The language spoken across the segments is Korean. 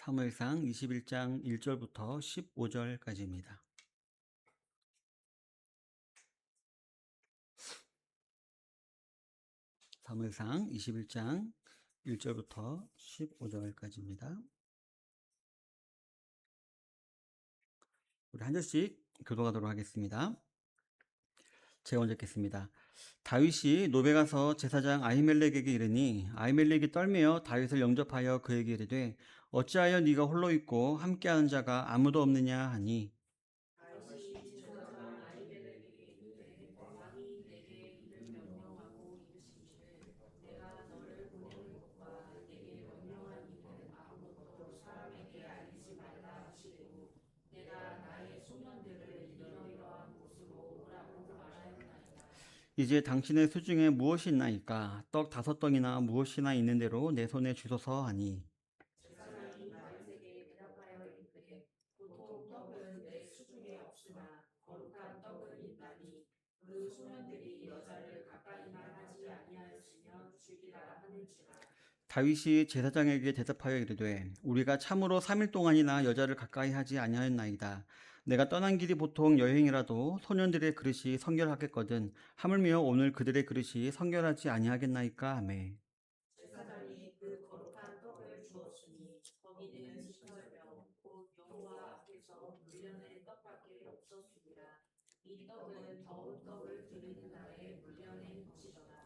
사무엘상 21장 1절부터 15절까지입니다. 사무엘상 21장 1절부터 15절까지입니다. 우리 한 절씩 교독하도록 하겠습니다. 제가 먼저 읽겠습니다. 다윗이 노베 가서 제사장 아히멜렉에게 이르니 아히멜렉이 떨며 다윗을 영접하여 그에게 이르되 어찌하여 네가 홀로 있고 함께하는 자가 아무도 없느냐 하니 다윗이 제사장 아히멜렉에게 이르되 왕이 내게 이를 명령하고 이르시기를 내가 너를 보내는 것과 내게 명령한 일을 아무것도 사람에게 알리지 말라 하시고 내가 나의 소년들을 이러이러한 곳으로 오라고 말하였나이다. 이제 당신의 수중에 무엇이 있나이까 떡 5덩이나 무엇이나 있는 대로 내 손에 주소서 하니 제사장이 다윗에게 대답하여 이르되 보통 떡은 내 수중에 없으나 거룩한 떡은 있나니 그 소년들이 여자를 가까이나 하지 아니하였으면 죽이라 하는지라. 다윗이 제사장에게 대답하여 이르되 우리가 참으로 3일 동안이나 여자를 가까이 하지 아니하였나이다. 내가 떠난 길이 보통 여행이라도 소년들의 그릇이 성결하겠거든 하물며 오늘 그들의 그릇이 성결하지 아니하겠나이까 하매 제사장이 그 거룩한 떡을 주었으니 거기는 18명 곧 여호와 앞에서 물려낸 떡밖에 없었습니다. 이 떡은 더운 떡을 드리는 날에 물려낸 것이더라.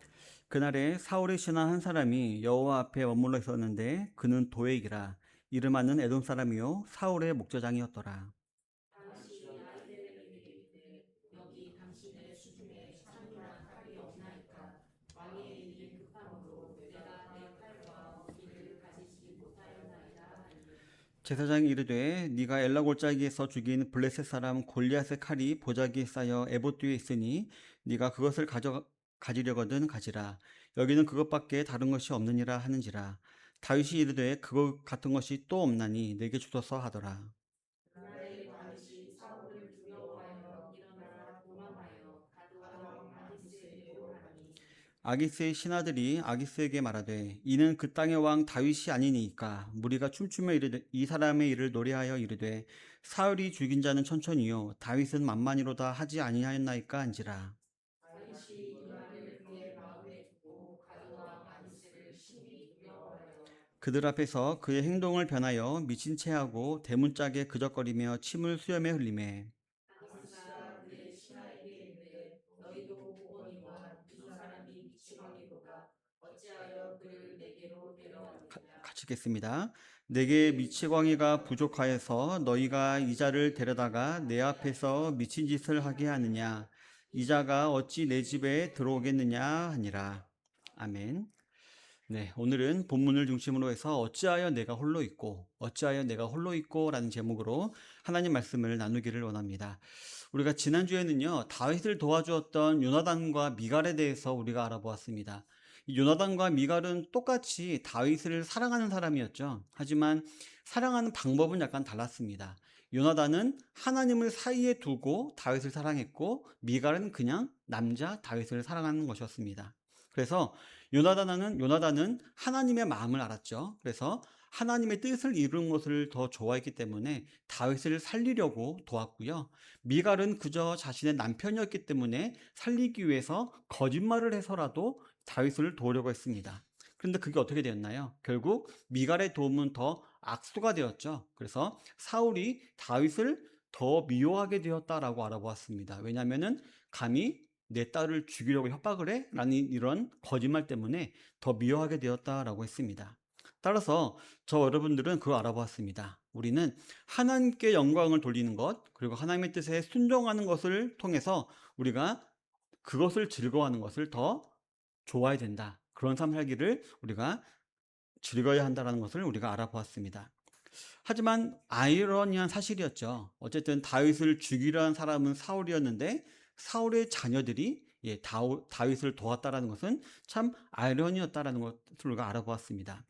그날에 사울의 신하 한 사람이 여호와 앞에 머물러 있었는데 그는 도액이라 이름하는 에돔 사람이요 사울의 목자장이었더라. 다윗이 아히멜렉에게 이르되 여기 당신의 수중에 창이나 칼이 없나이까. 왕의 일이 급함으로 내가 내 칼과 무기를 가지지 못하였나이다 하니 제사장이 이르되 네가 엘라 골짜기에서 죽인 블레셋 사람 골리앗의 칼이 보자기에 쌓여 에봇 뒤에 있으니 네가 그것을 가지려거든 가지라. 여기는 그것밖에 다른 것이 없느니라 하는지라. 다윗이 이르되 그것 같은 것이 또 없나니 내게 주소서 하더라. 그날에 다윗이 사울을 두려워하여 일어나 도망하여 가드왕 아기스에게로 가니 아기스의 신하들이 아기스에게 말하되 이는 그 땅의 왕 다윗이 아니니까 무리가 춤추며 이르되 이 사람의 일을 노래하여 이르되 사울이 죽인 자는 천천히요 다윗은 만만히로다 하지 아니하였나이까 한지라. 다윗이 이 말을 그의 마음에 두고 가드왕 아기스를 심히 두려워하여 그들 앞에서 그의 행동을 변하여 미친 체하고 대문짝에 그적거리며 침을 수염에 흘리매 아기스가 그의 신하에게 이르되 너희도 보거니와 이 사람이 미치광이로다. 어찌하여 그를 내게로 데려왔느냐. 같이 읽겠습니다. 내게 미치광이가 부족하여서 너희가 이 자를 데려다가 내 앞에서 미친 짓을 하게 하느냐. 이 자가 어찌 내 집에 들어오겠느냐 하니라. 아멘. 네, 오늘은 본문을 중심으로 해서 어찌하여 내가 홀로 있고 어찌하여 내가 홀로 있고 라는 제목으로 하나님 말씀을 나누기를 원합니다. 우리가 지난주에는요 다윗을 도와주었던 요나단과 미갈에 대해서 우리가 알아보았습니다. 이 요나단과 미갈은 똑같이 다윗을 사랑하는 사람이었죠. 하지만 사랑하는 방법은 약간 달랐습니다. 요나단은 하나님을 사이에 두고 다윗을 사랑했고 미갈은 그냥 남자 다윗을 사랑하는 것이었습니다. 그래서 요나단은 하나님의 마음을 알았죠. 그래서 하나님의 뜻을 이루는 것을 더 좋아했기 때문에 다윗을 살리려고 도왔고요. 미갈은 그저 자신의 남편이었기 때문에 살리기 위해서 거짓말을 해서라도 다윗을 도우려고 했습니다. 그런데 그게 어떻게 되었나요? 결국 미갈의 도움은 더 악수가 되었죠. 그래서 사울이 다윗을 더 미워하게 되었다라고 알아보았습니다. 왜냐하면 감히 내 딸을 죽이려고 협박을 해? 라는 이런 거짓말 때문에 더 미워하게 되었다라고 했습니다. 따라서 저 여러분들은 그거 알아보았습니다. 우리는 하나님께 영광을 돌리는 것, 그리고 하나님의 뜻에 순종하는 것을 통해서 우리가 그것을 즐거워하는 것을 더 좋아야 된다. 그런 삶 살기를 우리가 즐거워야 한다는 것을 우리가 알아보았습니다. 하지만 아이러니한 사실이었죠. 어쨌든 다윗을 죽이려 한 사람은 사울이었는데 사울의 자녀들이 다윗을 도왔다라는 것은 참 아이러니였다라는 것을 우리가 알아보았습니다.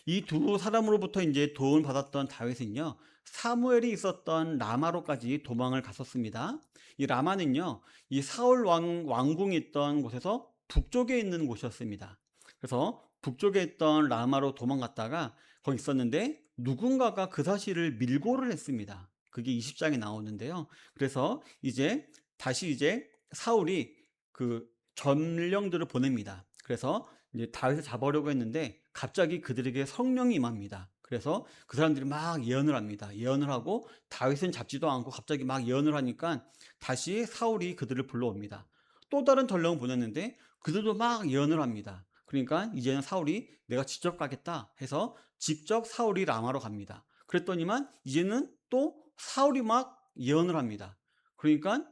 이 두 사람으로부터 이제 도움을 받았던 다윗은요, 사무엘이 있었던 라마로까지 도망을 갔었습니다. 이 라마는요, 이 사울 왕궁이 있던 곳에서 북쪽에 있는 곳이었습니다. 그래서 북쪽에 있던 라마로 도망갔다가 거기 있었는데 누군가가 그 사실을 밀고를 했습니다. 그게 20장에 나오는데요. 그래서 이제 다시 이제 사울이 그 전령들을 보냅니다. 그래서 이제 다윗을 잡으려고 했는데 갑자기 그들에게 성령이 임합니다. 그래서 그 사람들이 막 예언을 합니다. 예언을 하고 다윗은 잡지도 않고 갑자기 막 예언을 하니까 다시 사울이 그들을 불러옵니다. 또 다른 전령을 보냈는데 그들도 막 예언을 합니다. 그러니까 이제는 사울이 내가 직접 가겠다 해서 직접 사울이 라마로 갑니다. 그랬더니만 이제는 또 사울이 막 예언을 합니다. 그러니까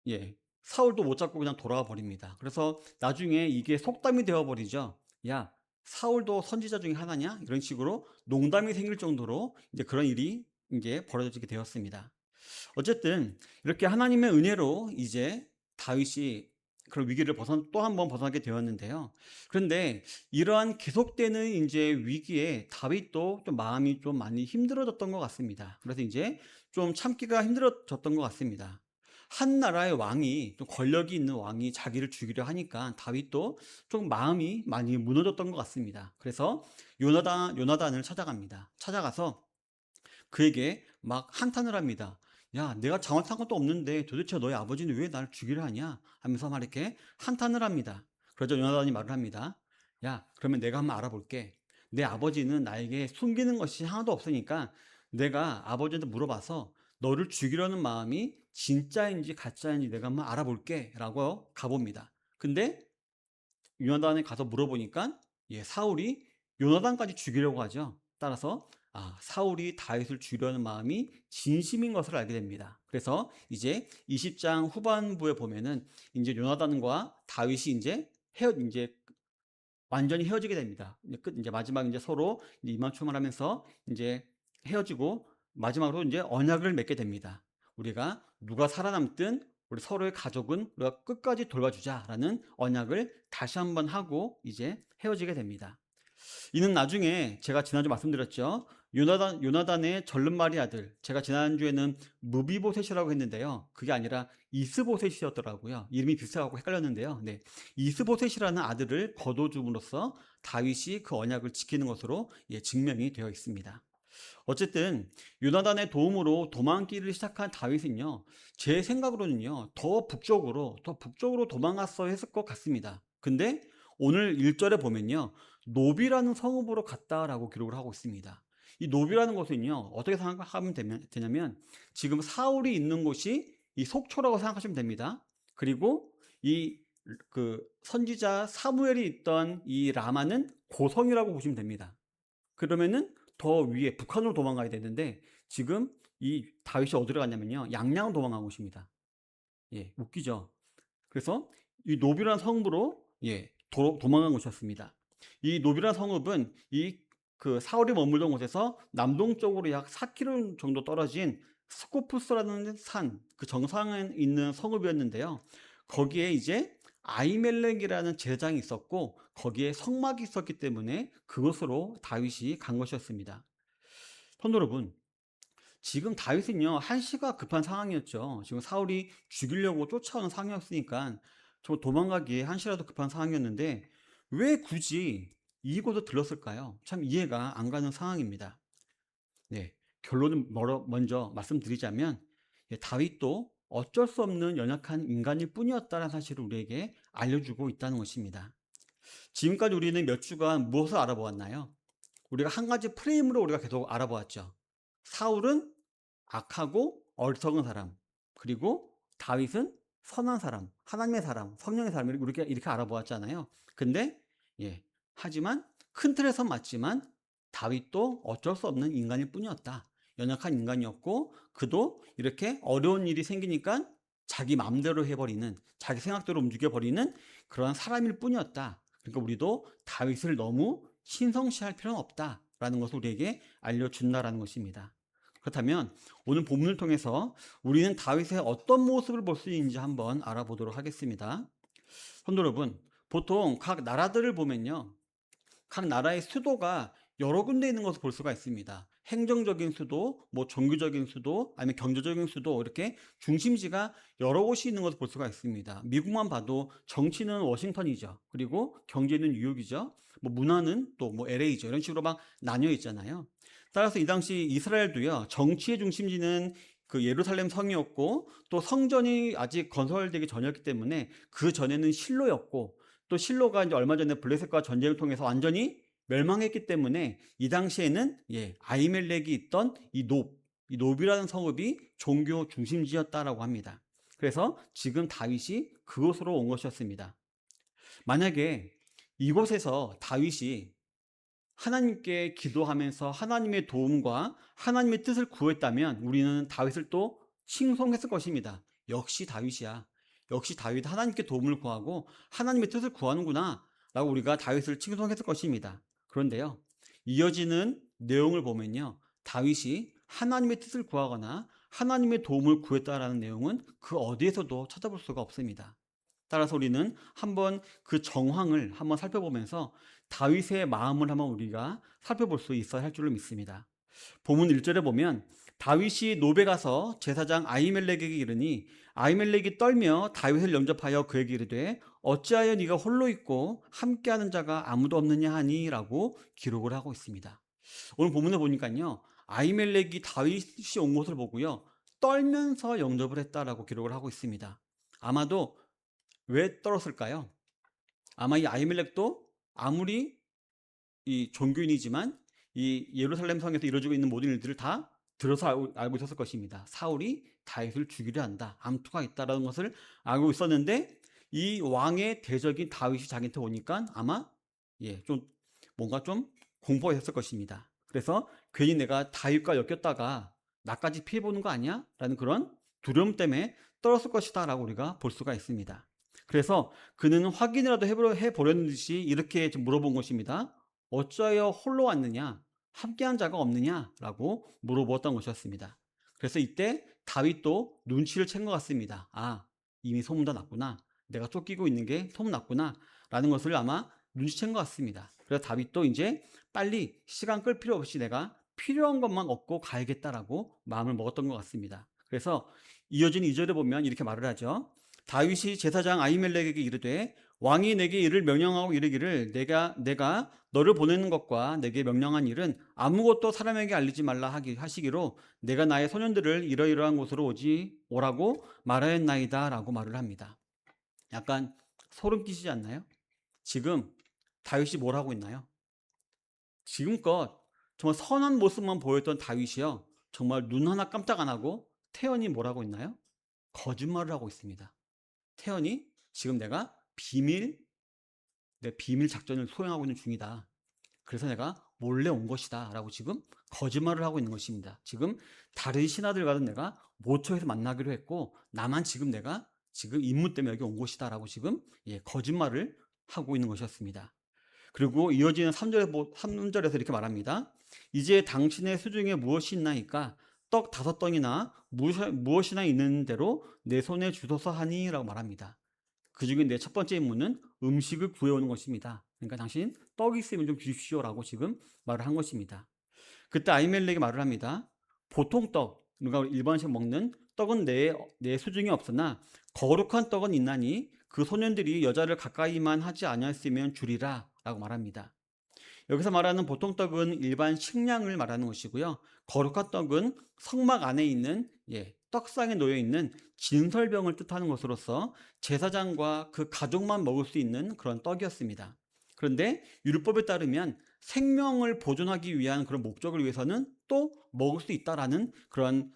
예, 사울도 못 잡고 그냥 돌아가 버립니다. 그래서 나중에 이게 속담이 되어 버리죠. 야, 사울도 선지자 중에 하나냐? 이런 식으로 농담이 생길 정도로 이제 그런 일이 이제 벌어지게 되었습니다. 어쨌든 이렇게 하나님의 은혜로 이제 다윗이 그런 위기를 또 한 번 벗어나게 되었는데요. 그런데 이러한 계속되는 이제 위기에 다윗도 좀 마음이 좀 많이 힘들어졌던 것 같습니다. 그래서 이제 좀 참기가 힘들어졌던 것 같습니다. 한 나라의 왕이 좀 권력이 있는 왕이 자기를 죽이려 하니까 다윗도 좀 마음이 많이 무너졌던 것 같습니다. 그래서 요나단을 찾아갑니다. 찾아가서 그에게 막 한탄을 합니다. 야, 내가 잘못한 것도 없는데 도대체 너희 아버지는 왜 나를 죽이려 하냐? 하면서 막 이렇게 한탄을 합니다. 그러자 요나단이 말을 합니다. 야, 그러면 내가 한번 알아볼게. 내 아버지는 나에게 숨기는 것이 하나도 없으니까 내가 아버지한테 물어봐서 너를 죽이려는 마음이 진짜인지 가짜인지 내가 한번 알아볼게. 라고 가봅니다. 근데 요나단에 가서 물어보니까 사울이 요나단까지 죽이려고 하죠. 따라서 사울이 다윗을 죽이려는 마음이 진심인 것을 알게 됩니다. 그래서 이제 20장 후반부에 보면은 이제 요나단과 다윗이 이제 완전히 헤어지게 됩니다. 이제 마지막 이제 서로 이제 이만추만하면서 이제 헤어지고 마지막으로 이제 언약을 맺게 됩니다. 우리가 누가 살아남든 우리 서로의 가족은 우리가 끝까지 돌봐주자라는 언약을 다시 한번 하고 이제 헤어지게 됩니다. 이는 나중에 제가 지난주 말씀드렸죠. 요나단의 절름말이 아들. 제가 지난주에는 무비보셋이라고 했는데요. 그게 아니라 이스보셋이었더라고요. 이름이 비슷하고 헷갈렸는데요. 네. 이스보셋이라는 아들을 거둬줌으로써 다윗이 그 언약을 지키는 것으로 증명이 되어 있습니다. 어쨌든 요나단의 도움으로 도망길을 시작한 다윗은요. 제 생각으로는요. 더 북쪽으로 도망갔어야 했을 것 같습니다. 근데 오늘 1절에 보면요. 노비라는 성읍으로 갔다라고 기록을 하고 있습니다. 이 노비라는 것은요. 어떻게 생각하면 되냐면 지금 사울이 있는 곳이 이 속초라고 생각하시면 됩니다. 그리고 이 그 선지자 사무엘이 있던 이 라마는 고성이라고 보시면 됩니다. 그러면은 더 위에 북한으로 도망가야 되는데 지금 이 다윗이 어디로 갔냐면요. 양양으로 도망간 곳입니다. 웃기죠. 그래서 이 노비라는 성읍으로 도망간 곳이었습니다. 이 노비라는 성읍은 이 그 사울이 머물던 곳에서 남동쪽으로 약 4km 정도 떨어진 스코프스라는 산, 그 정상에 있는 성읍이었는데요. 거기에 이제 아히멜렉이라는 제사장이 있었고 거기에 성막이 있었기 때문에 그곳으로 다윗이 간 것이었습니다. 성도 여러분, 지금 다윗은요 한시가 급한 상황이었죠. 지금 사울이 죽이려고 쫓아오는 상황이었으니까 저 도망가기에 한시라도 급한 상황이었는데 왜 굳이 이곳을 들렀을까요? 참 이해가 안 가는 상황입니다. 네, 결론은 먼저 말씀드리자면 다윗도 어쩔 수 없는 연약한 인간일 뿐이었다는 사실을 우리에게 알려주고 있다는 것입니다. 지금까지 우리는 몇 주간 무엇을 알아보았나요? 우리가 한 가지 프레임으로 우리가 계속 알아보았죠. 사울은 악하고 어리석은 사람, 그리고 다윗은 선한 사람, 하나님의 사람, 성령의 사람 이렇게 알아보았잖아요. 근데 하지만 큰 틀에선 맞지만 다윗도 어쩔 수 없는 인간일 뿐이었다. 연약한 인간이었고 그도 이렇게 어려운 일이 생기니까 자기 마음대로 해버리는, 자기 생각대로 움직여버리는 그런 사람일 뿐이었다. 그러니까 우리도 다윗을 너무 신성시할 필요는 없다라는 것을 우리에게 알려준다라는 것입니다. 그렇다면 오늘 본문을 통해서 우리는 다윗의 어떤 모습을 볼 수 있는지 한번 알아보도록 하겠습니다. 성도 여러분, 보통 각 나라들을 보면요. 각 나라의 수도가 여러 군데 있는 것을 볼 수가 있습니다. 행정적인 수도, 뭐 종교적인 수도, 아니면 경제적인 수도 이렇게 중심지가 여러 곳이 있는 것을 볼 수가 있습니다. 미국만 봐도 정치는 워싱턴이죠. 그리고 경제는 뉴욕이죠. 뭐 문화는 또 뭐 LA죠. 이런 식으로 막 나뉘어 있잖아요. 따라서 이 당시 이스라엘도요. 정치의 중심지는 그 예루살렘 성이었고 또 성전이 아직 건설되기 전이었기 때문에 그 전에는 실로였고 또 실로가 이제 얼마 전에 블레셋과 전쟁을 통해서 완전히 멸망했기 때문에 이 당시에는 아히멜렉이 있던 이 노비라는 성읍이 종교 중심지였다라고 합니다. 그래서 지금 다윗이 그곳으로 온 것이었습니다. 만약에 이곳에서 다윗이 하나님께 기도하면서 하나님의 도움과 하나님의 뜻을 구했다면 우리는 다윗을 또 칭송했을 것입니다. 역시 다윗이야. 역시 다윗 하나님께 도움을 구하고 하나님의 뜻을 구하는구나 라고 우리가 다윗을 칭송했을 것입니다. 그런데요, 이어지는 내용을 보면요, 다윗이 하나님의 뜻을 구하거나 하나님의 도움을 구했다라는 내용은 그 어디에서도 찾아볼 수가 없습니다. 따라서 우리는 한번 그 정황을 한번 살펴보면서 다윗의 마음을 한번 우리가 살펴볼 수 있어야 할 줄로 믿습니다. 본문 1절에 보면 다윗이 노베 가서 제사장 아히멜렉에게 이르니 아히멜렉이 떨며 다윗을 영접하여 그에게 이르되 어찌하여 네가 홀로 있고 함께하는 자가 아무도 없느냐 하니 라고 기록을 하고 있습니다. 오늘 본문에 보니까요, 아히멜렉이 다윗이 온 것을 보고요, 떨면서 영접을 했다라고 기록을 하고 있습니다. 아마도 왜 떨었을까요? 아마 이 아히멜렉도 아무리 이 종교인이지만 이 예루살렘 성에서 이루어지고 있는 모든 일들을 다 들어서 알고 있었을 것입니다. 사울이 다윗을 죽이려 한다, 암투가 있다라는 것을 알고 있었는데 이 왕의 대적인 다윗이 자기한테 오니까 아마 좀 뭔가 좀 공포했을 것입니다. 그래서 괜히 내가 다윗과 엮였다가 나까지 피해보는 거 아니야? 라는 그런 두려움 때문에 떨었을 것이다 라고 우리가 볼 수가 있습니다. 그래서 그는 확인이라도 해보려는 듯이 이렇게 물어본 것입니다. 어찌하여 홀로 왔느냐? 함께한 자가 없느냐? 라고 물어보았던 것이었습니다. 그래서 이때 다윗도 눈치를 챈 것 같습니다. 아, 이미 소문 다 났구나. 내가 쫓기고 있는 게 소문났구나. 라는 것을 아마 눈치챈 것 같습니다. 그래서 다윗도 이제 빨리 시간 끌 필요 없이 내가 필요한 것만 얻고 가야겠다라고 마음을 먹었던 것 같습니다. 그래서 이어진 2절에 보면 이렇게 말을 하죠. 다윗이 제사장 아히멜렉에게 이르되 왕이 내게 이를 명령하고 이르기를 내가 너를 보내는 것과 내게 명령한 일은 아무것도 사람에게 알리지 말라 하시기로 내가 나의 소년들을 이러이러한 곳으로 오라고 말하였나이다 라고 말을 합니다. 약간 소름 끼치지 않나요? 지금 다윗이 뭘 하고 있나요? 지금껏 정말 선한 모습만 보였던 다윗이요, 정말 눈 하나 깜짝 안 하고 태연이 뭘 하고 있나요? 거짓말을 하고 있습니다. 태연이 지금 내 비밀 작전을 수행하고 있는 중이다. 그래서 내가 몰래 온 것이다 라고 지금 거짓말을 하고 있는 것입니다. 지금 다른 신하들과는 내가 모처에서 만나기로 했고 나만 내가 임무 때문에 여기 온 것이다 라고 지금 거짓말을 하고 있는 것이었습니다. 그리고 이어지는 3절에서 이렇게 말합니다. 이제 당신의 수중에 무엇이 있나이까? 떡 5덩이나 무엇이나 있는 대로 내 손에 주소서 하니 라고 말합니다. 그 중에 내 첫 번째 임무는 음식을 구해오는 것입니다. 그러니까 당신 떡이 있으면 좀 주십시오 라고 지금 말을 한 것입니다. 그때 아히멜렉이 말을 합니다. 보통 떡, 우리가 일반식 먹는 떡은 내 수중에 없으나 거룩한 떡은 있나니 그 소년들이 여자를 가까이만 하지 아니했으면 주리라 라고 말합니다. 여기서 말하는 보통 떡은 일반 식량을 말하는 것이고요. 거룩한 떡은 성막 안에 있는 떡상에 놓여 있는 진설병을 뜻하는 것으로서 제사장과 그 가족만 먹을 수 있는 그런 떡이었습니다. 그런데 율법에 따르면 생명을 보존하기 위한 그런 목적을 위해서는 또 먹을 수 있다라는 그런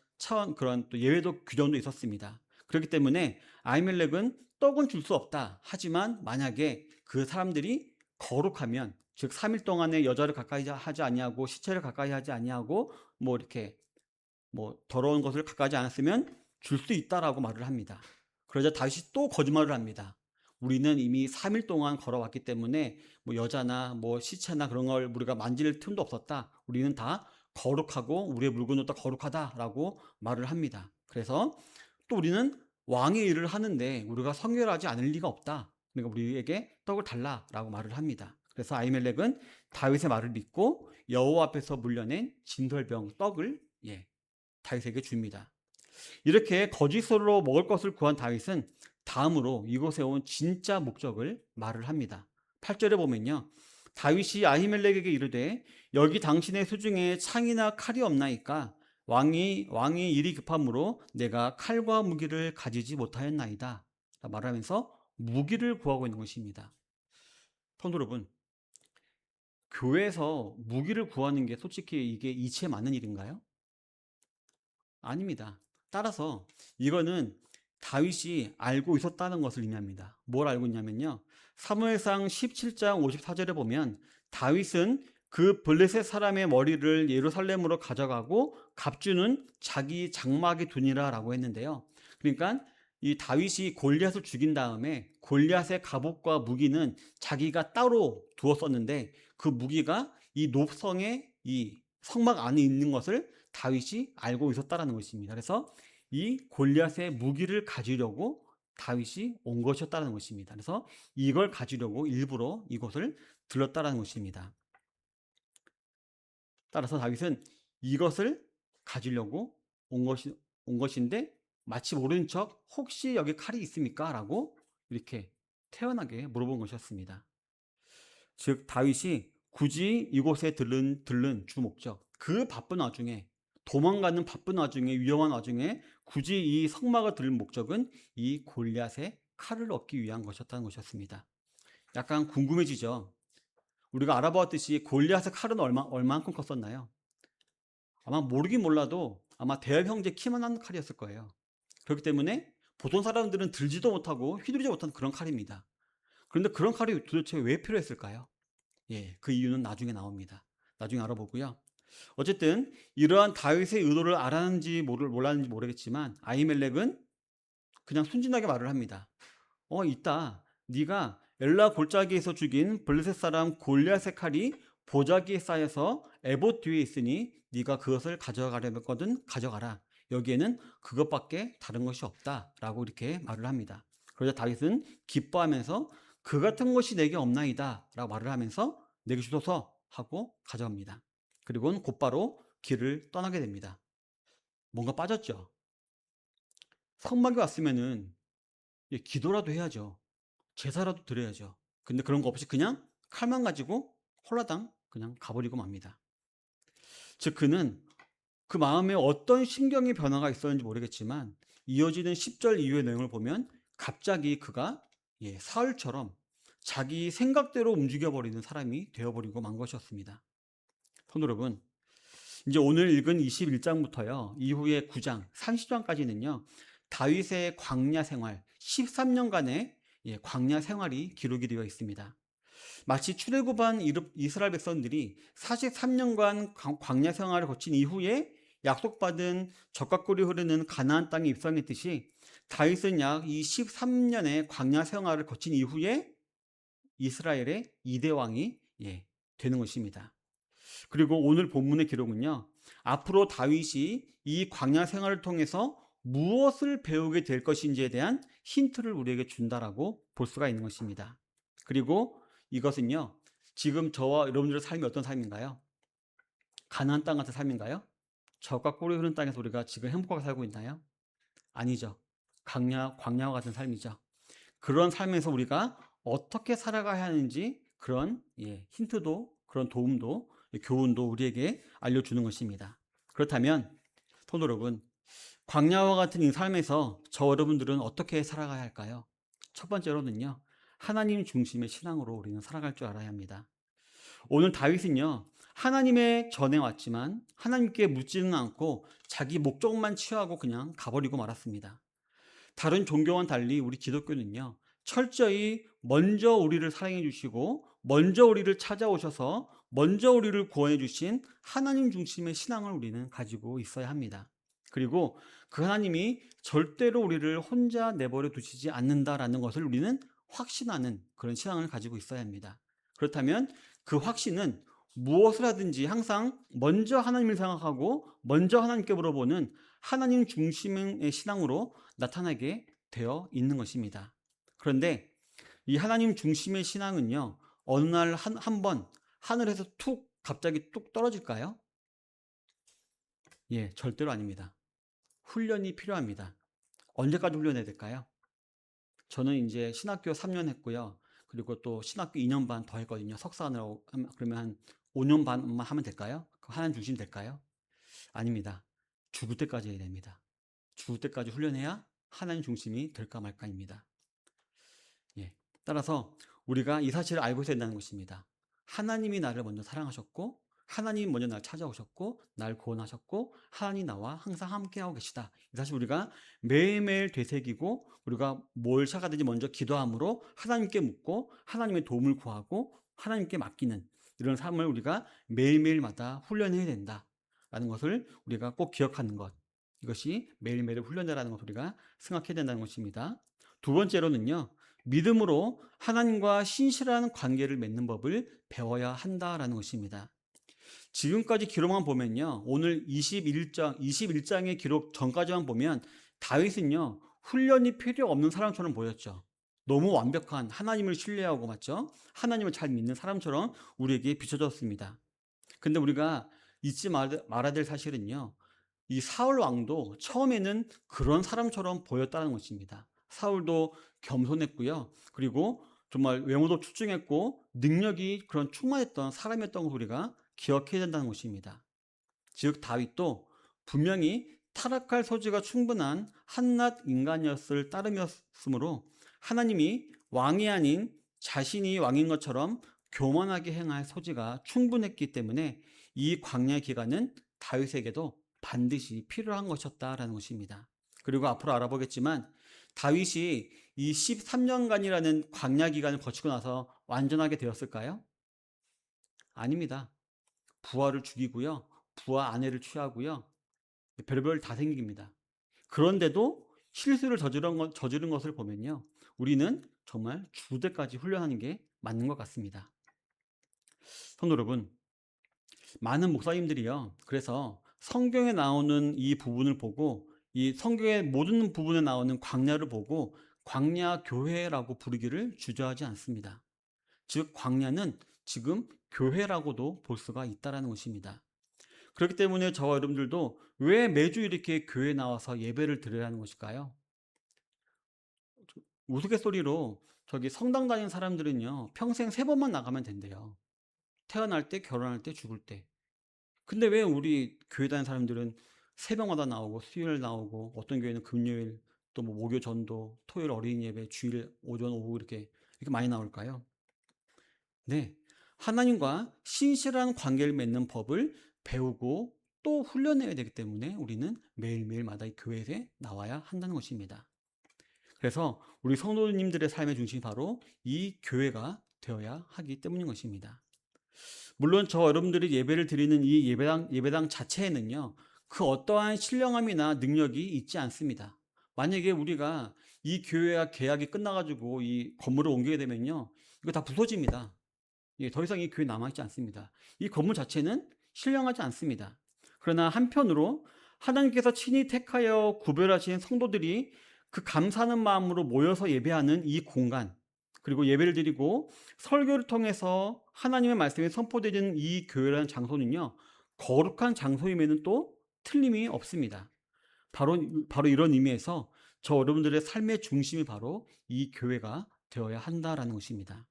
또 예외적 규정도 있었습니다. 그렇기 때문에 아히멜렉은 떡은 줄 수 없다. 하지만 만약에 그 사람들이 거룩하면, 즉 3일 동안에 여자를 가까이 하지 아니하고 시체를 가까이 하지 아니하고 이렇게 더러운 것을 가까이 하지 않았으면 줄 수 있다라고 말을 합니다. 그러자 다윗이 또 거짓말을 합니다. 우리는 이미 3일 동안 걸어왔기 때문에 여자나 시체나 그런 걸 우리가 만질 틈도 없었다. 우리는 다 거룩하고 우리의 물건도 다 거룩하다라고 말을 합니다. 그래서 또 우리는 왕의 일을 하는데 우리가 성결하지 않을 리가 없다. 그러니까 우리에게 떡을 달라라고 말을 합니다. 그래서 아히멜렉은 다윗의 말을 믿고 여호와 앞에서 물려낸 진설병 떡을 다윗에게 줍니다. 이렇게 거짓으로 먹을 것을 구한 다윗은 다음으로 이곳에 온 진짜 목적을 말을 합니다. 8절에 보면요. 다윗이 아히멜렉에게 이르되 여기 당신의 수중에 창이나 칼이 없나이까 왕이 일이 급함으로 내가 칼과 무기를 가지지 못하였나이다. 말하면서 무기를 구하고 있는 것입니다. 성도 여러분, 교회에서 무기를 구하는 게 솔직히 이게 이치에 맞는 일인가요? 아닙니다. 따라서 이거는 다윗이 알고 있었다는 것을 의미합니다. 뭘 알고 있냐면요. 사무엘상 17장 54절에 보면 다윗은 그 블레셋 사람의 머리를 예루살렘으로 가져가고 갑주는 자기 장막에 두니라라고 했는데요. 그러니까 이 다윗이 골리앗을 죽인 다음에 골리앗의 갑옷과 무기는 자기가 따로 두었었는데 그 무기가 이 높성의 이 성막 안에 있는 것을 다윗이 알고 있었다라는 것입니다. 그래서 이 골리앗의 무기를 가지려고 다윗이 온 것이었다는 것입니다. 그래서 이걸 가지려고 일부러 이곳을 들렀다라는 것입니다. 따라서 다윗은 이것을 가지려고 온 것인데 마치 모르는 척 혹시 여기 칼이 있습니까? 라고 이렇게 태연하게 물어본 것이었습니다. 즉 다윗이 굳이 이곳에 들른 주 목적, 그 바쁜 와중에 도망가는 바쁜 와중에 위험한 와중에 굳이 이 성막을 들른 목적은 이 골리앗의 칼을 얻기 위한 것이었다는 것이었습니다. 약간 궁금해지죠. 우리가 알아보았듯이 골리앗의 칼은 얼마만큼 컸었나요? 아마 모르긴 몰라도 아마 대엽 형제 키만한 칼이었을 거예요. 그렇기 때문에 보통 사람들은 들지도 못하고 휘두르지 못하는 그런 칼입니다. 그런데 그런 칼이 도대체 왜 필요했을까요? 그 이유는 나중에 나옵니다. 나중에 알아보고요. 어쨌든 이러한 다윗의 의도를 알았는지 몰랐는지 모르겠지만 아히멜렉은 그냥 순진하게 말을 합니다. 있다. 네가 엘라 골짜기에서 죽인 블레셋 사람 골리앗의 칼이 보자기에 쌓여서 에봇 뒤에 있으니 네가 그것을 가져가려거든 가져가라. 여기에는 그것밖에 다른 것이 없다라고 이렇게 말을 합니다. 그러자 다윗은 기뻐하면서 그 같은 것이 내게 없나이다 라고 말을 하면서 내게 주소서 하고 가져갑니다. 그리고는 곧바로 길을 떠나게 됩니다. 뭔가 빠졌죠. 성막에 왔으면은 기도라도 해야죠. 제사라도 드려야죠. 근데 그런 거 없이 그냥 칼만 가지고 홀라당 그냥 가버리고 맙니다. 즉 그는 그 마음에 어떤 심경의 변화가 있었는지 모르겠지만 이어지는 10절 이후의 내용을 보면 갑자기 그가 사울처럼 자기 생각대로 움직여버리는 사람이 되어버리고 만 것이었습니다. 성도 여러분, 이제 오늘 읽은 21장부터요 이후의 9장 30장까지는요 다윗의 광야 생활 13년간의 광야 생활이 기록이 되어 있습니다. 마치 출애굽한 이스라엘 백성들이 43년간 광야 생활을 거친 이후에 약속받은 적각골이 흐르는 가나안 땅에 입성했듯이 다윗은 약 이 13년의 광야 생활을 거친 이후에 이스라엘의 2대 왕이 되는 것입니다. 그리고 오늘 본문의 기록은요. 앞으로 다윗이 이 광야 생활을 통해서 무엇을 배우게 될 것인지에 대한 힌트를 우리에게 준다라고 볼 수가 있는 것입니다. 그리고 이것은요. 지금 저와 여러분들의 삶이 어떤 삶인가요? 가나안 땅 같은 삶인가요? 젖과 꿀이 흐르는 땅에서 우리가 지금 행복하게 살고 있나요? 아니죠. 광야와 같은 삶이죠. 그런 삶에서 우리가 어떻게 살아가야 하는지 그런 힌트도 그런 도움도 교훈도 우리에게 알려주는 것입니다. 그렇다면 성도 여러분, 광야와 같은 이 삶에서 저 여러분들은 어떻게 살아가야 할까요? 첫 번째로는요. 하나님 중심의 신앙으로 우리는 살아갈 줄 알아야 합니다. 오늘 다윗은요. 하나님의 전에 왔지만 하나님께 묻지는 않고 자기 목적만 취하고 그냥 가버리고 말았습니다. 다른 종교와는 달리 우리 기독교는요. 철저히 먼저 우리를 사랑해 주시고 먼저 우리를 찾아오셔서 먼저 우리를 구원해 주신 하나님 중심의 신앙을 우리는 가지고 있어야 합니다. 그리고 그 하나님이 절대로 우리를 혼자 내버려 두시지 않는다라는 것을 우리는 확신하는 그런 신앙을 가지고 있어야 합니다. 그렇다면 그 확신은 무엇을 하든지 항상 먼저 하나님을 생각하고 먼저 하나님께 물어보는 하나님 중심의 신앙으로 나타나게 되어 있는 것입니다. 그런데 이 하나님 중심의 신앙은요, 어느 날 한 번 하늘에서 툭 갑자기 뚝 떨어질까요? 예, 절대로 아닙니다. 훈련이 필요합니다. 언제까지 훈련해야 될까요? 저는 이제 신학교 3년 했고요. 그리고 또 신학교 2년 반 더 했거든요. 석사하느라고 그러면 한 5년 반만 하면 될까요? 그럼 하나님 중심 될까요? 아닙니다. 죽을 때까지 해야 됩니다. 죽을 때까지 훈련해야 하나님 중심이 될까 말까입니다. 예. 따라서 우리가 이 사실을 알고 있어야 된다는 것입니다. 하나님이 나를 먼저 사랑하셨고, 하나님이 먼저 나를 찾아오셨고, 날 구원하셨고, 하나님이 나와 항상 함께하고 계시다. 이 사실 우리가 매일매일 되새기고, 우리가 뭘 시작하든지 먼저 기도함으로 하나님께 묻고, 하나님의 도움을 구하고, 하나님께 맡기는 이런 삶을 우리가 매일매일마다 훈련해야 된다. 라는 것을 우리가 꼭 기억하는 것. 이것이 매일매일 훈련이라는 것을 우리가 생각해야 된다는 것입니다. 두 번째로는요, 믿음으로 하나님과 신실한 관계를 맺는 법을 배워야 한다라는 것입니다. 지금까지 기록만 보면요. 오늘 21장의 기록 전까지만 보면 다윗은요. 훈련이 필요 없는 사람처럼 보였죠. 너무 완벽한 하나님을 신뢰하고 맞죠? 하나님을 잘 믿는 사람처럼 우리에게 비춰졌습니다. 근데 우리가 잊지 말아야 될 사실은요. 이 사울 왕도 처음에는 그런 사람처럼 보였다는 것입니다. 사울도 겸손했고요. 그리고 정말 외모도 출중했고 능력이 그런 충만했던 사람이었던 걸 우리가 기억해야 된다는 것입니다. 즉 다윗도 분명히 타락할 소지가 충분한 한낱 인간이었을 따름이었으므로 하나님이 왕이 아닌 자신이 왕인 것처럼 교만하게 행할 소지가 충분했기 때문에 이 광야 기간은 다윗에게도 반드시 필요한 것이었다라는 것입니다. 그리고 앞으로 알아보겠지만 다윗이 이 13년간이라는 광야 기간을 거치고 나서 완전하게 되었을까요? 아닙니다. 부하를 죽이고요. 부하 아내를 취하고요. 별별 다 생깁니다. 그런데도 실수를 저지른 것을 보면요. 우리는 정말 죽을 때까지 훈련하는 게 맞는 것 같습니다. 성도 여러분, 많은 목사님들이요. 그래서 성경에 나오는 이 부분을 보고 이 성경의 모든 부분에 나오는 광야를 보고 광야 교회라고 부르기를 주저하지 않습니다. 즉 광야는 지금 교회라고도 볼 수가 있다라는 것입니다. 그렇기 때문에 저와 여러분들도 왜 매주 이렇게 교회에 나와서 예배를 드려야 하는 것일까요? 우스갯소리로 저기 성당 다니는 사람들은요, 평생 3번만 나가면 된대요. 태어날 때, 결혼할 때, 죽을 때. 근데 왜 우리 교회 다니는 사람들은 새벽마다 나오고, 수요일 나오고, 어떤 교회는 금요일, 또 뭐 목요 전도, 토요일 어린이 예배, 주일 오전, 오후 이렇게 많이 나올까요? 네. 하나님과 신실한 관계를 맺는 법을 배우고 또 훈련해야 되기 때문에 우리는 매일매일마다 이 교회에 나와야 한다는 것입니다. 그래서 우리 성도님들의 삶의 중심이 바로 이 교회가 되어야 하기 때문인 것입니다. 물론 저 여러분들이 예배를 드리는 이 예배당 자체에는요, 그 어떠한 신령함이나 능력이 있지 않습니다. 만약에 우리가 이 교회와 계약이 끝나가지고 이 건물을 옮기게 되면요, 이거 다 부서집니다. 예, 더 이상 이 교회 남아있지 않습니다. 이 건물 자체는 신령하지 않습니다. 그러나 한편으로 하나님께서 친히 택하여 구별하신 성도들이 그 감사하는 마음으로 모여서 예배하는 이 공간, 그리고 예배를 드리고 설교를 통해서 하나님의 말씀이 선포되는 이 교회라는 장소는요, 거룩한 장소임에는 또 틀림이 없습니다. 바로 이런 의미에서 저 여러분들의 삶의 중심이 바로 이 교회가 되어야 한다라는 것입니다.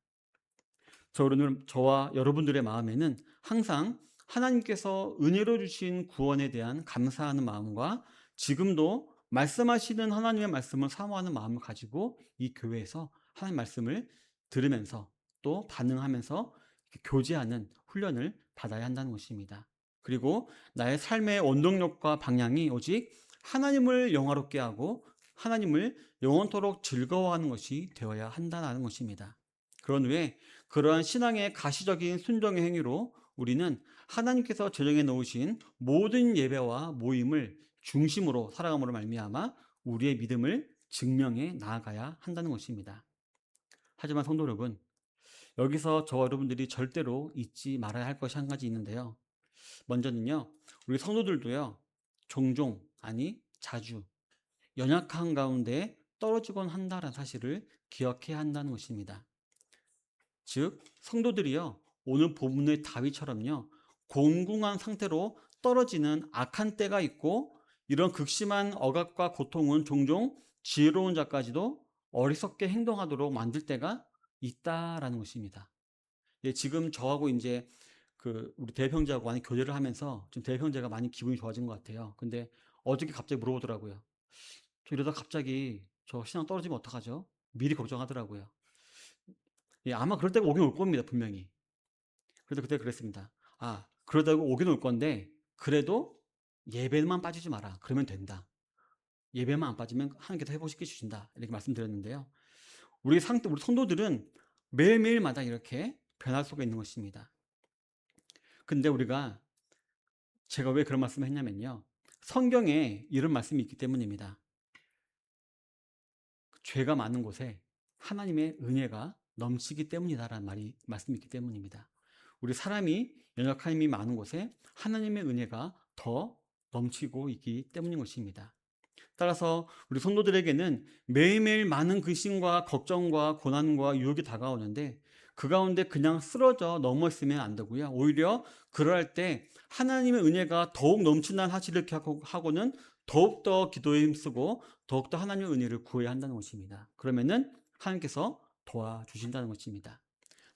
저와 여러분들의 마음에는 항상 하나님께서 은혜로 주신 구원에 대한 감사하는 마음과 지금도 말씀하시는 하나님의 말씀을 사모하는 마음을 가지고 이 교회에서 하나님 말씀을 들으면서 또 반응하면서 교제하는 훈련을 받아야 한다는 것입니다. 그리고 나의 삶의 원동력과 방향이 오직 하나님을 영화롭게 하고 하나님을 영원토록 즐거워하는 것이 되어야 한다는 것입니다. 그런 후에 그러한 신앙의 가시적인 순종의 행위로 우리는 하나님께서 제정해 놓으신 모든 예배와 모임을 중심으로 살아감으로 말미암아 우리의 믿음을 증명해 나아가야 한다는 것입니다. 하지만 성도 여러분, 여기서 저와 여러분들이 절대로 잊지 말아야 할 것이 한 가지 있는데요. 먼저는요, 우리 성도들도요, 종종, 아니 자주 연약한 가운데 떨어지곤 한다는 사실을 기억해야 한다는 것입니다. 즉 성도들이요 오늘 본문의 다윗처럼요 공공한 상태로 떨어지는 악한 때가 있고 이런 극심한 억압과 고통은 종종 지혜로운 자까지도 어리석게 행동하도록 만들 때가 있다라는 것입니다. 예, 지금 저하고 이제 그 우리 대형제하고 많이 교제를 하면서 좀 대형제가 많이 기분이 좋아진 것 같아요. 근데 어저께 갑자기 물어보더라고요. 저 이러다 갑자기 저 신앙 떨어지면 어떡하죠? 미리 걱정하더라고요. 예, 아마 그럴 때가 오긴 올 겁니다, 분명히. 그래도 그때 그랬습니다. 아, 그러다가 오긴 올 건데, 그래도 예배만 빠지지 마라. 그러면 된다. 예배만 안 빠지면 하나님께서 회복시켜 주신다. 이렇게 말씀드렸는데요. 우리 성도들은 매일매일마다 이렇게 변할 수가 있는 것입니다. 근데 우리가 제가 왜 그런 말씀을 했냐면요. 성경에 이런 말씀이 있기 때문입니다. 죄가 많은 곳에 하나님의 은혜가 넘치기 때문이다라는 말씀이 있기 때문입니다. 우리 사람이 연약한 힘이 많은 곳에 하나님의 은혜가 더 넘치고 있기 때문인 것입니다. 따라서 우리 성도들에게는 매일매일 많은 근심과 걱정과 고난과 유혹이 다가오는데 그 가운데 그냥 쓰러져 넘어 있으면 안 되고요. 오히려 그럴 때 하나님의 은혜가 더욱 넘친다는 사실을 하고는 더욱더 기도에 힘쓰고 더욱더 하나님의 은혜를 구해야 한다는 것입니다. 그러면은 하나님께서 도와주신다는 것입니다.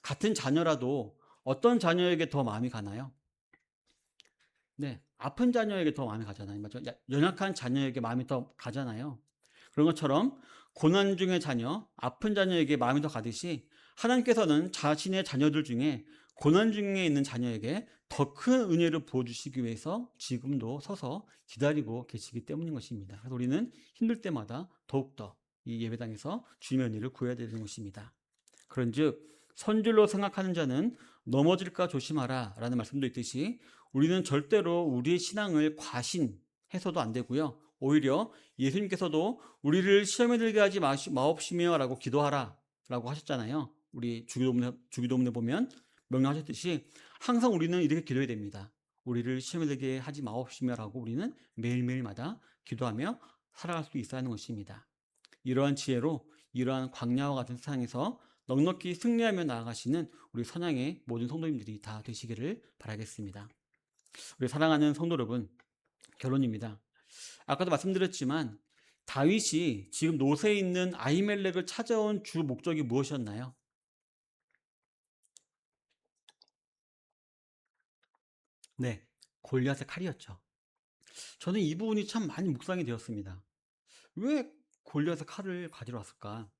같은 자녀라도 어떤 자녀에게 더 마음이 가나요? 네, 아픈 자녀에게 더 마음이 가잖아요. 맞죠? 연약한 자녀에게 마음이 더 가잖아요. 그런 것처럼 고난 중의 자녀, 아픈 자녀에게 마음이 더 가듯이 하나님께서는 자신의 자녀들 중에 고난 중에 있는 자녀에게 더 큰 은혜를 부어주시기 위해서 지금도 서서 기다리고 계시기 때문인 것입니다. 그래서 우리는 힘들 때마다 더욱더 이 예배당에서 주님의 은혜를 구해야 되는 것입니다. 그런즉 선줄로 생각하는 자는 넘어질까 조심하라 라는 말씀도 있듯이 우리는 절대로 우리의 신앙을 과신해서도 안 되고요. 오히려 예수님께서도 우리를 시험에 들게 하지 마옵시며 라고 기도하라 라고 하셨잖아요. 우리 주기도문에 보면 명령하셨듯이 항상 우리는 이렇게 기도해야 됩니다. 우리를 시험에 들게 하지 마옵시며 라고 우리는 매일매일마다 기도하며 살아갈 수 있어야 하는 것입니다. 이러한 지혜로 이러한 광야와 같은 세상에서 넉넉히 승리하며 나아가시는 우리 선양의 모든 성도님들이 다 되시기를 바라겠습니다. 우리 사랑하는 성도 여러분, 결론입니다. 아까도 말씀드렸지만 다윗이 지금 노세에 있는 아히멜렉을 찾아온 주 목적이 무엇이었나요? 네, 골리앗의 칼이었죠. 저는 이 부분이 참 많이 묵상이 되었습니다. 왜 골리앗의 칼을 가지러 왔을까?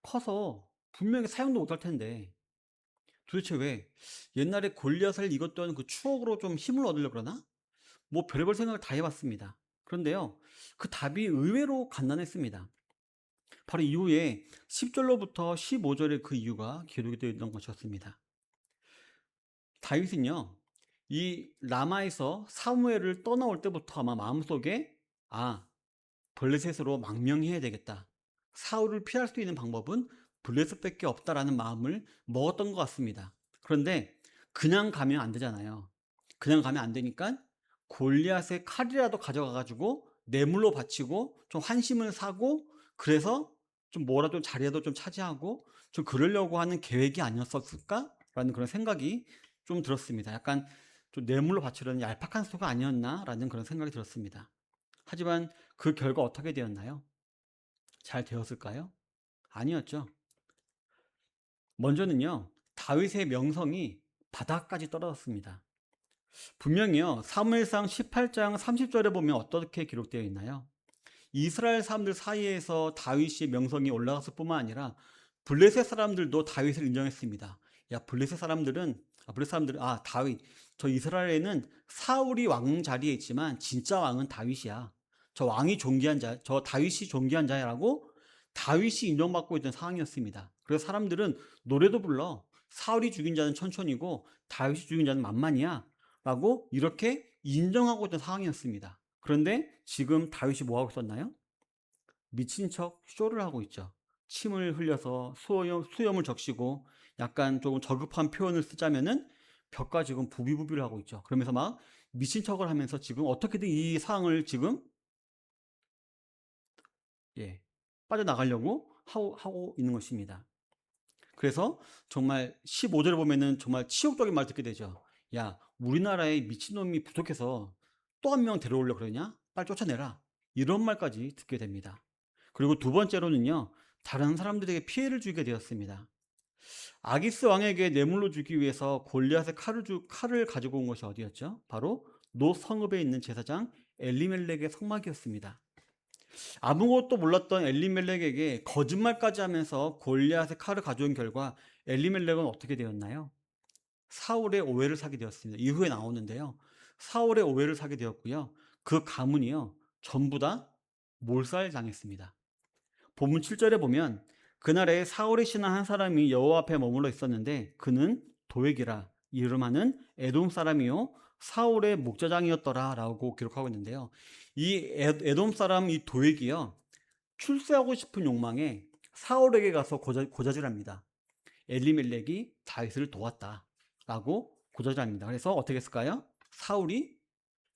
커서 분명히 사용도 못할 텐데 도대체 왜 옛날에 골리앗을 이겼던 그 추억으로 좀 힘을 얻으려고 그러나? 뭐 별의별 생각을 다 해봤습니다. 그런데요, 그 답이 의외로 간단했습니다. 바로 이후에 10절로부터 15절의 그 이유가 기록이 되어 있던 것이었습니다. 다윗은요, 이 라마에서 사무엘을 떠나올 때부터 아마 마음속에 블레셋으로 망명해야 되겠다. 사울을 피할 수 있는 방법은 블레셋밖에 없다라는 마음을 먹었던 것 같습니다. 그런데 그냥 가면 안 되잖아요. 그냥 가면 안 되니까 골리앗의 칼이라도 가져가 가지고 뇌물로 바치고 좀 환심을 사고 그래서 좀 뭐라도 자리라도 좀 차지하고 좀 그러려고 하는 계획이 아니었을까라는 그런 생각이 좀 들었습니다. 약간 좀 뇌물로 바치려는 얄팍한 수가 아니었나라는 그런 생각이 들었습니다. 하지만 그 결과 어떻게 되었나요? 잘 되었을까요? 아니었죠. 먼저는요, 다윗의 명성이 바닥까지 떨어졌습니다. 분명히요, 사무엘상 18장 30절에 보면 어떻게 기록되어 있나요? 이스라엘 사람들 사이에서 다윗의 명성이 올라갔을 뿐만 아니라 블레셋 사람들도 다윗을 인정했습니다. 야, 다윗. 저 이스라엘에는 사울이 왕 자리에 있지만 진짜 왕은 다윗이야. 저 다윗이 존귀한 자라고 다윗이 인정받고 있던 상황이었습니다. 그래서 사람들은 노래도 불러. 사울이 죽인 자는 천천히고 다윗이 죽인 자는 만만이야. 라고 이렇게 인정하고 있던 상황이었습니다. 그런데 지금 다윗이 뭐 하고 있었나요? 미친 척 쇼를 하고 있죠. 침을 흘려서 수염을 적시고 약간 조금 저급한 표현을 쓰자면은 벽과 지금 부비부비를 하고 있죠. 그러면서 막 미친 척을 하면서 지금 어떻게든 이 상황을 지금 예, 빠져나가려고 하고 있는 것입니다. 그래서 정말 15절에 보면은 정말 치욕적인 말 듣게 되죠. 야, 우리나라에 미친놈이 부족해서 또 한 명 데려오려 그러냐? 빨리 쫓아내라. 이런 말까지 듣게 됩니다. 그리고 두 번째로는요, 다른 사람들에게 피해를 주게 되었습니다. 아기스 왕에게 뇌물로 주기 위해서 골리앗의 칼을 가지고 온 것이 어디였죠? 바로 노 성읍에 있는 제사장 엘리멜렉의 성막이었습니다. 아무것도 몰랐던 엘리멜렉에게 거짓말까지 하면서 골리앗의 칼을 가져온 결과 엘리멜렉은 어떻게 되었나요? 사울의 오해를 사게 되었습니다. 이후에 나오는데요. 사울의 오해를 사게 되었고요. 그 가문이요. 전부 다 몰살당했습니다. 본문 7절에 보면 그날에 사울의 신하 한 사람이 여호와 앞에 머물러 있었는데 그는 도액이라 이름하는 에돔 사람이요 사울의 목자장이었더라 라고 기록하고 있는데요. 이 에돔 사람 이 도액이요 출세하고 싶은 욕망에 사울에게 가서 고자질합니다. 엘리멜렉이 다윗을 도왔다 라고 고자질합니다. 그래서 어떻게 했을까요? 사울이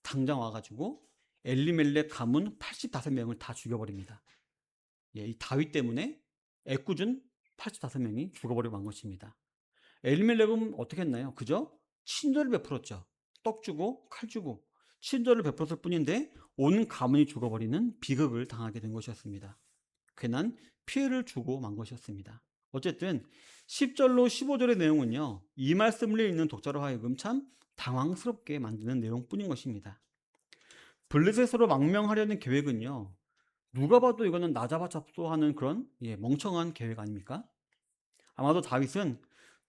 당장 와가지고 엘리멜렉 가문 85명을 다 죽여버립니다. 예, 이 다윗 때문에 애꿎은 85명이 죽어버리고 만 것입니다. 엘리멜렉은 어떻게 했나요? 그저 친절을 베풀었죠. 떡 주고 칼 주고 친절을 베풀었을 뿐인데 온 가문이 죽어버리는 비극을 당하게 된 것이었습니다. 괜한 피해를 주고 만 것이었습니다. 어쨌든 10절로 15절의 내용은요. 이 말씀을 읽는 독자로 하여금 참 당황스럽게 만드는 내용뿐인 것입니다. 블레셋으로 망명하려는 계획은요. 누가 봐도 이거는 나잡아 잡소하는 그런 멍청한 계획 아닙니까? 아마도 다윗은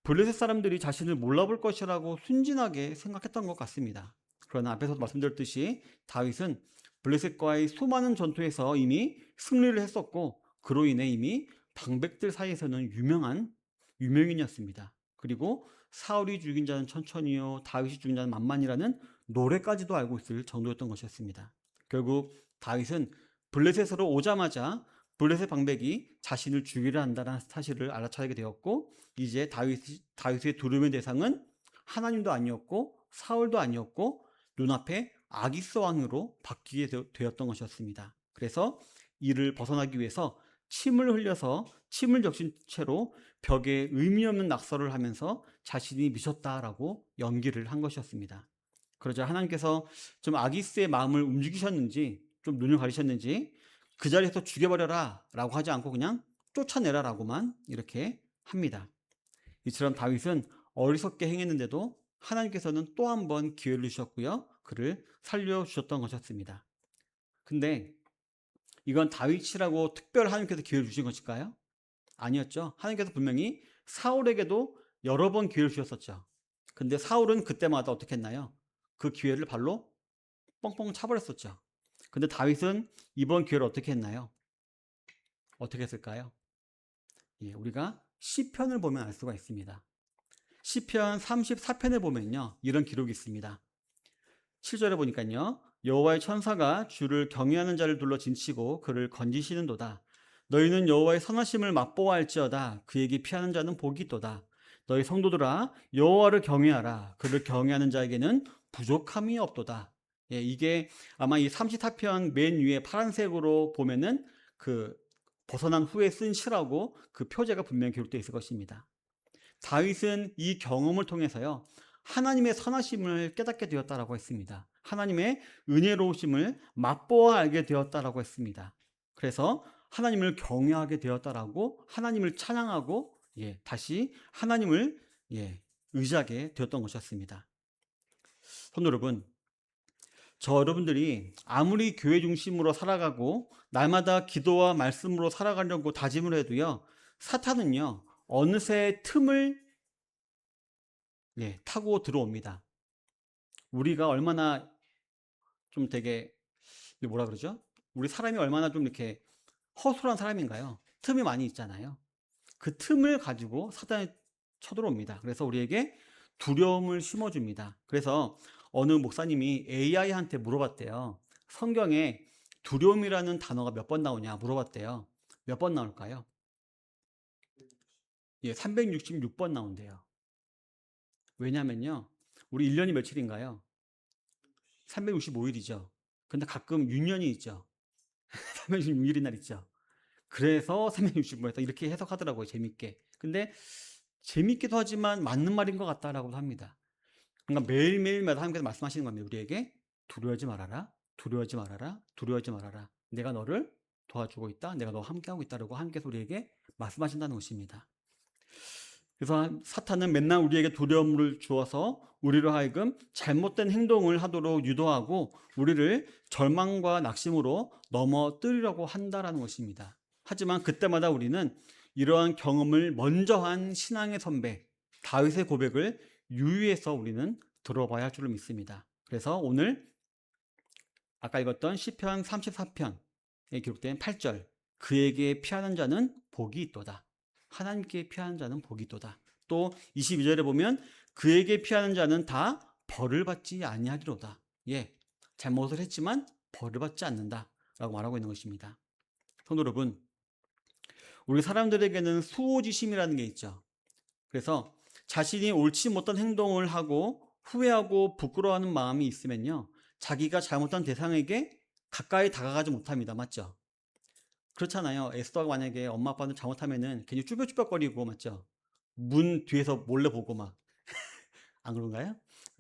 블레셋 사람들이 자신을 몰라볼 것이라고 순진하게 생각했던 것 같습니다. 그러나 앞에서 말씀드렸듯이 다윗은 블레셋과의 수많은 전투에서 이미 승리를 했었고 그로 인해 이미 방백들 사이에서는 유명인이었습니다. 그리고 사울이 죽인 자는 천천히요 다윗이 죽인 자는 만만이라는 노래까지도 알고 있을 정도였던 것이었습니다. 결국 다윗은 블레셋으로 오자마자 블레셋 방백이 자신을 죽이려 한다는 사실을 알아차리게 되었고 이제 다윗의 두려움의 대상은 하나님도 아니었고 사울도 아니었고 눈앞에 아기스 왕으로 바뀌게 되었던 것이었습니다. 그래서 이를 벗어나기 위해서 침을 흘려서 침을 적신 채로 벽에 의미 없는 낙서를 하면서 자신이 미쳤다라고 연기를 한 것이었습니다. 그러자 하나님께서 좀 아기스의 마음을 움직이셨는지 좀 눈을 가리셨는지 그 자리에서 죽여버려라 라고 하지 않고 그냥 쫓아내라 라고만 이렇게 합니다. 이처럼 다윗은 어리석게 행했는데도 하나님께서는 또 한 번 기회를 주셨고요. 그를 살려주셨던 것이었습니다. 근데 이건 다윗이라고 특별 하나님께서 기회를 주신 것일까요? 아니었죠. 하나님께서 분명히 사울에게도 여러 번 기회를 주셨었죠. 근데 사울은 그때마다 어떻게 했나요? 그 기회를 발로 뻥뻥 차버렸었죠. 근데 다윗은 이번 기회를 어떻게 했나요? 어떻게 했을까요? 우리가 시편을 보면 알 수가 있습니다. 시편 34편에 보면요. 이런 기록이 있습니다. 7절에 보니까요. 여호와의 천사가 주를 경외하는 자를 둘러 진치고 그를 건지시는도다. 너희는 여호와의 선하심을 맛보아할지어다. 그에게 피하는 자는 복이 있도다. 너희 성도들아 여호와를 경외하라. 그를 경외하는 자에게는 부족함이 없도다. 이게 아마 이 34편 맨 위에 파란색으로 보면은 그 벗어난 후에 쓴 시라고 그 표제가 분명히 기록되어 있을 것입니다. 다윗은 이 경험을 통해서요. 하나님의 선하심을 깨닫게 되었다라고 했습니다. 하나님의 은혜로우심을 맛보아 알게 되었다라고 했습니다. 그래서 하나님을 경외하게 되었다라고 하나님을 찬양하고 다시 하나님을 의지하게 되었던 것이었습니다. 성도 여러분, 저 여러분들이 아무리 교회 중심으로 살아가고 날마다 기도와 말씀으로 살아가려고 다짐을 해도요. 사탄은요. 어느새 틈을 타고 들어옵니다. 우리가 얼마나 좀 되게 뭐라 그러죠? 우리 사람이 얼마나 좀 이렇게 허술한 사람인가요? 틈이 많이 있잖아요. 그 틈을 가지고 사탄이 쳐들어옵니다. 그래서 우리에게 두려움을 심어줍니다. 그래서 어느 목사님이 AI한테 물어봤대요. 성경에 두려움이라는 단어가 몇 번 나오냐 물어봤대요. 몇 번 나올까요? 366번 나온대요. 왜냐면요. 우리 1년이 며칠인가요? 365일이죠. 근데 가끔 6년이 있죠. 366일이 날 있죠. 그래서 365에서 이렇게 해석하더라고요. 재밌게. 근데 재밌기도 하지만 맞는 말인 것 같다라고도 합니다. 그러니까 매일매일마다 하나님께서 말씀하시는 겁니다. 우리에게 두려워하지 말아라. 두려워하지 말아라. 두려워하지 말아라. 내가 너를 도와주고 있다. 내가 너와 함께하고 있다라고 하나님께서 우리에게 말씀하신다는 것입니다. 그래서 사탄은 맨날 우리에게 두려움을 주어서 우리로 하여금 잘못된 행동을 하도록 유도하고 우리를 절망과 낙심으로 넘어뜨리려고 한다라는 것입니다. 하지만 그때마다 우리는 이러한 경험을 먼저 한 신앙의 선배 다윗의 고백을 유의해서 우리는 들어봐야 할 줄로 믿습니다. 그래서 오늘 아까 읽었던 시편 34편에 기록된 8절, 그에게 피하는 자는 복이 있도다. 하나님께 피하는 자는 복이 있도다. 또 22절에 보면 그에게 피하는 자는 다 벌을 받지 아니하리로다. 예, 잘못을 했지만 벌을 받지 않는다 라고 말하고 있는 것입니다. 성도 여러분, 우리 사람들에게는 수호지심이라는 게 있죠. 그래서 자신이 옳지 못한 행동을 하고 후회하고 부끄러워하는 마음이 있으면요, 자기가 잘못한 대상에게 가까이 다가가지 못합니다. 맞죠? 그렇잖아요. 에스더가 만약에 엄마 아빠는 잘못하면은 괜히 쭈뼛쭈뼛거리고, 맞죠? 문 뒤에서 몰래 보고 막 안 그런가요?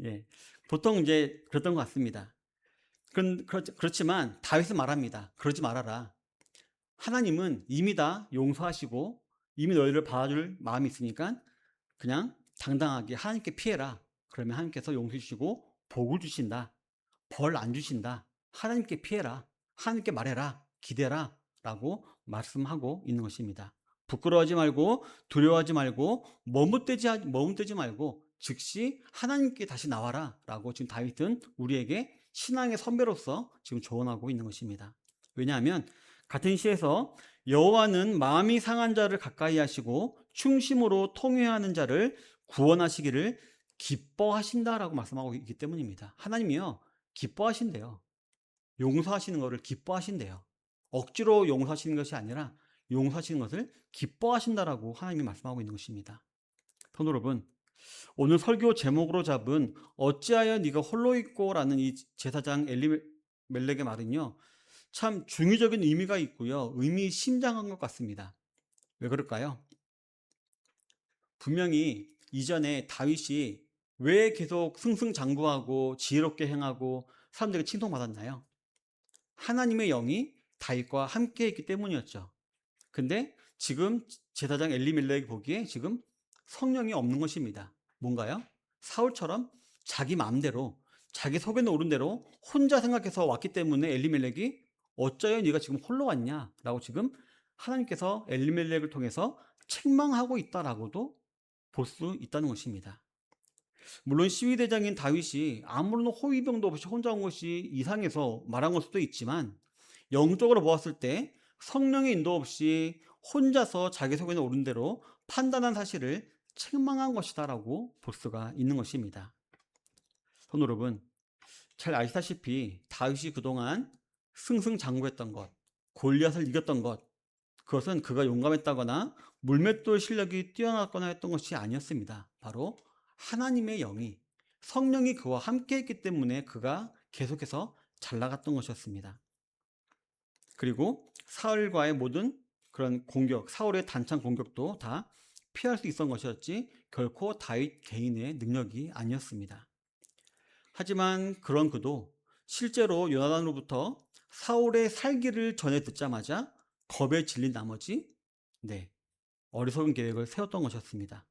예, 보통 이제 그랬던 것 같습니다. 그렇지만 다윗은 말합니다. 그러지 말아라. 하나님은 이미 다 용서하시고 이미 너희를 받아줄 마음이 있으니까 그냥 당당하게 하나님께 피해라. 그러면 하나님께서 용서해 주시고 복을 주신다. 벌 안 주신다. 하나님께 피해라. 하나님께 말해라. 기대라. 라고 말씀하고 있는 것입니다. 부끄러워하지 말고 두려워하지 말고 머뭇대지 말고 즉시 하나님께 다시 나와라. 라고 지금 다윗은 우리에게 신앙의 선배로서 지금 조언하고 있는 것입니다. 왜냐하면 같은 시에서 여호와는 마음이 상한 자를 가까이 하시고 충심으로 통회하는 자를 구원하시기를 기뻐하신다라고 말씀하고 있기 때문입니다. 하나님이요, 기뻐하신대요. 용서하시는 것을 기뻐하신대요. 억지로 용서하시는 것이 아니라 용서하시는 것을 기뻐하신다라고 하나님이 말씀하고 있는 것입니다. 성도 여러분, 오늘 설교 제목으로 잡은 어찌하여 네가 홀로 있고라는 이 제사장 엘리멜렉의 말은요, 참 중의적인 의미가 있고요, 의미심장한 것 같습니다. 왜 그럴까요? 분명히 이전에 다윗이 왜 계속 승승장구하고 지혜롭게 행하고 사람들에게 칭송받았나요? 하나님의 영이 다윗과 함께 했기 때문이었죠. 근데 지금 제사장 엘리멜렉이 보기에 지금 성령이 없는 것입니다. 뭔가요? 사울처럼 자기 마음대로 자기 속에는 옳은 대로 혼자 생각해서 왔기 때문에 엘리멜렉이 어쩌여 네가 지금 홀로 왔냐 라고 지금 하나님께서 엘리멜렉을 통해서 책망하고 있다라고도 볼 수 있다는 것입니다. 물론 시위대장인 다윗이 아무런 호위병도 없이 혼자 온 것이 이상해서 말한 걸 수도 있지만 영적으로 보았을 때 성령의 인도 없이 혼자서 자기 속에는 옳은 대로 판단한 사실을 책망한 것이다라고 볼 수가 있는 것입니다. 성도 여러분, 잘 아시다시피 다윗이 그동안 승승장구했던 것, 골리앗을 이겼던 것, 그것은 그가 용감했다거나 물맷돌 실력이 뛰어났거나 했던 것이 아니었습니다. 바로 하나님의 영이, 성령이 그와 함께 했기 때문에 그가 계속해서 잘 나갔던 것이었습니다. 그리고 사울과의 모든 그런 공격, 사울의 단창 공격도 다 피할 수 있었던 것이었지 결코 다윗 개인의 능력이 아니었습니다. 하지만 그런 그도 실제로 요나단으로부터 사울의 살기를 전해 듣자마자 겁에 질린 나머지 어리석은 계획을 세웠던 것이었습니다.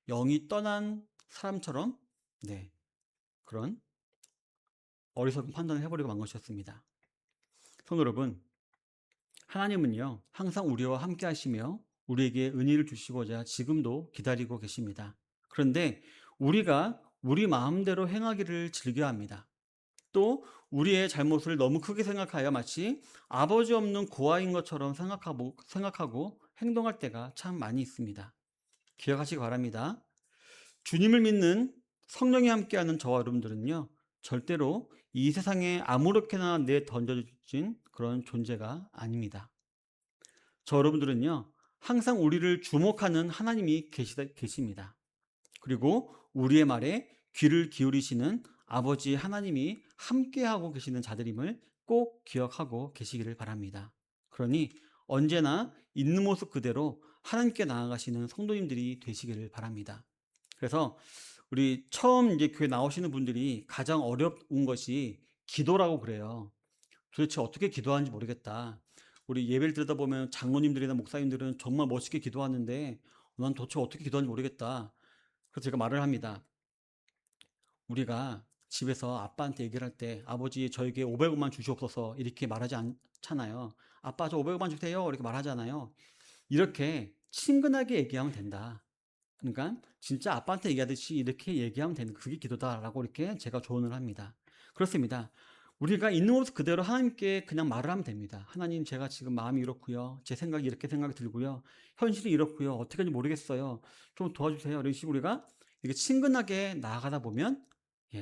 영이 떠난 사람처럼 그런 어리석은 판단을 해버리고 만 것이었습니다. 성도 여러분, 하나님은요 항상 우리와 함께 하시며 우리에게 은혜를 주시고자 지금도 기다리고 계십니다. 그런데 우리가 우리 마음대로 행하기를 즐겨합니다. 또 우리의 잘못을 너무 크게 생각하여 마치 아버지 없는 고아인 것처럼 생각하고 행동할 때가 참 많이 있습니다. 기억하시기 바랍니다. 주님을 믿는 성령이 함께하는 저와 여러분들은요 절대로 이 세상에 아무렇게나 내던져진 그런 존재가 아닙니다. 저 여러분들은요 항상 우리를 주목하는 하나님이 계십니다. 그리고 우리의 말에 귀를 기울이시는 아버지 하나님이 함께하고 계시는 자들임을 꼭 기억하고 계시기를 바랍니다. 그러니 언제나 있는 모습 그대로 하나님께 나아가시는 성도님들이 되시기를 바랍니다. 그래서 우리 처음 이제 교회 나오시는 분들이 가장 어려운 것이 기도라고 그래요. 도대체 어떻게 기도하는지 모르겠다. 우리 예배를 드리다 보면 장로님들이나 목사님들은 정말 멋있게 기도하는데 난 도대체 어떻게 기도하는지 모르겠다. 그래서 제가 말을 합니다. 우리가 집에서 아빠한테 얘기를 할 때 아버지 저에게 500원만 주시옵소서 이렇게 말하지 않잖아요. 아빠 저 500원만 주세요 이렇게 말하잖아요. 이렇게 친근하게 얘기하면 된다. 그러니까 진짜 아빠한테 얘기하듯이 이렇게 얘기하면 되는 그게 기도다라고 이렇게 제가 조언을 합니다. 그렇습니다. 우리가 있는 모습 그대로 하나님께 그냥 말을 하면 됩니다. 하나님 제가 지금 마음이 이렇고요. 제 생각이 이렇게 생각이 들고요. 현실이 이렇고요. 어떻게 하는지 모르겠어요. 좀 도와주세요. 이런 식으로 우리가 이렇게 친근하게 나아가다 보면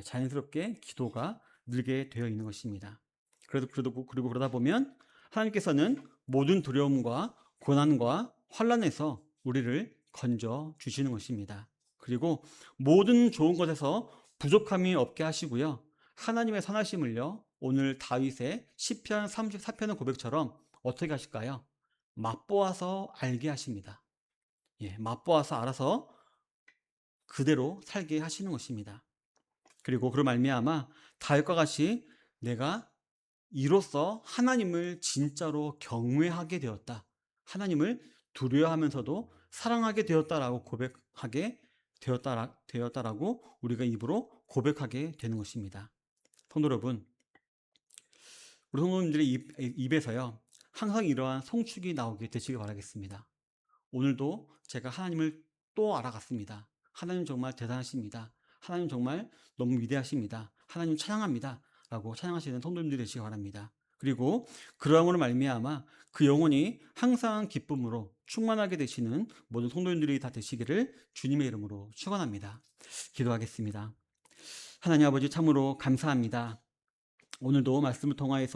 자연스럽게 기도가 늘게 되어 있는 것입니다. 그리고 그러다 보면 하나님께서는 모든 두려움과 고난과 환난에서 우리를 건져 주시는 것입니다. 그리고 모든 좋은 것에서 부족함이 없게 하시고요. 하나님의 선하심을요. 오늘 다윗의 시편 34편의 고백처럼 어떻게 하실까요? 맛보아서 알게 하십니다. 맛보아서 알아서 그대로 살게 하시는 것입니다. 그리고 그로 말미암아 다윗과 같이 내가 이로써 하나님을 진짜로 경외하게 되었다. 하나님을 두려워하면서도 사랑하게 되었다라고 고백하게 되었다라고 우리가 입으로 고백하게 되는 것입니다. 성도 여러분, 우리 성도님들의 입에서요 항상 이러한 송축이 나오게 되시길 바라겠습니다. 오늘도 제가 하나님을 또 알아갔습니다. 하나님 정말 대단하십니다. 하나님 정말 너무 위대하십니다. 하나님 찬양합니다. 라고 찬양하시는 성도님들이 되시기 바랍니다. 그리고 그러함으로 말미암아 그 영혼이 항상 기쁨으로 충만하게 되시는 모든 성도님들이 다 되시기를 주님의 이름으로 축원합니다. 기도하겠습니다. 하나님 아버지 참으로 감사합니다. 오늘도 말씀을 통하여서